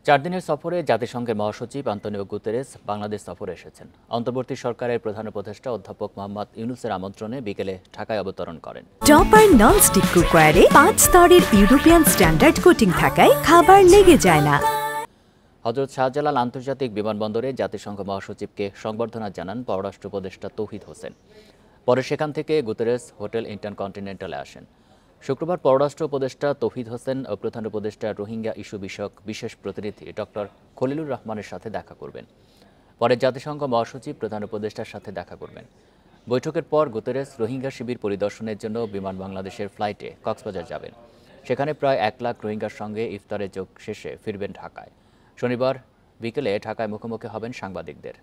4 দিনের সফরে জাতিসংঘের মহাসচিব আন্তোনিও গুতেরেস বাংলাদেশ সফরে এসেছেন। অন্তর্বর্তী সরকারের প্রধান উপদেষ্টা অধ্যাপক মোহাম্মদ ইউনূসের আমন্ত্রণে বিকেলে ঢাকায় অবতরণ করেন। টপার ননস্টিক কুকওয়্যারে 5 স্তরের ইউরোপিয়ান স্ট্যান্ডার্ড কোটিং থাকায় খাবার লেগে যায় না। হযরত শাহজালাল আন্তর্জাতিক বিমানবন্দরে জাতিসংঘ মহাসচিবকে সংবর্ধনা জানান পররাষ্ট্র উপদেষ্টা তৌহিদ হোসেন। পরে সেখান থেকে গুতেরেস হোটেল ইন্টারকন্টিনেন্টালে আসেন। শুক্রবার পররাষ্ট্র উপদেষ্টা তৌহিদ হোসেন ও প্রধান উপদেষ্টা রোহিঙ্গা ইস্যু বিষয়ক বিশেষ প্রতিনিধি ডক্টর খলিলুর রহমানের সাথে দেখা করবেন। পরে জাতিসংঘ মহাসচিব প্রধান উপদেষ্টার সাথে দেখা করবেন। বৈঠকের পর গুতেরেস রোহিঙ্গা শিবির পরিদর্শনের জন্য বিমান বাংলাদেশের ফ্লাইটে কক্সবাজার যাবেন। সেখানে প্রায় 1 লাখ রোহিঙ্গার সঙ্গে ইফতারে যোগ শেষে ফিরবেন ঢাকায়। শনিবার বিকেলে ঢাকায় মুখোমুখি হবেন সাংবাদিকদের।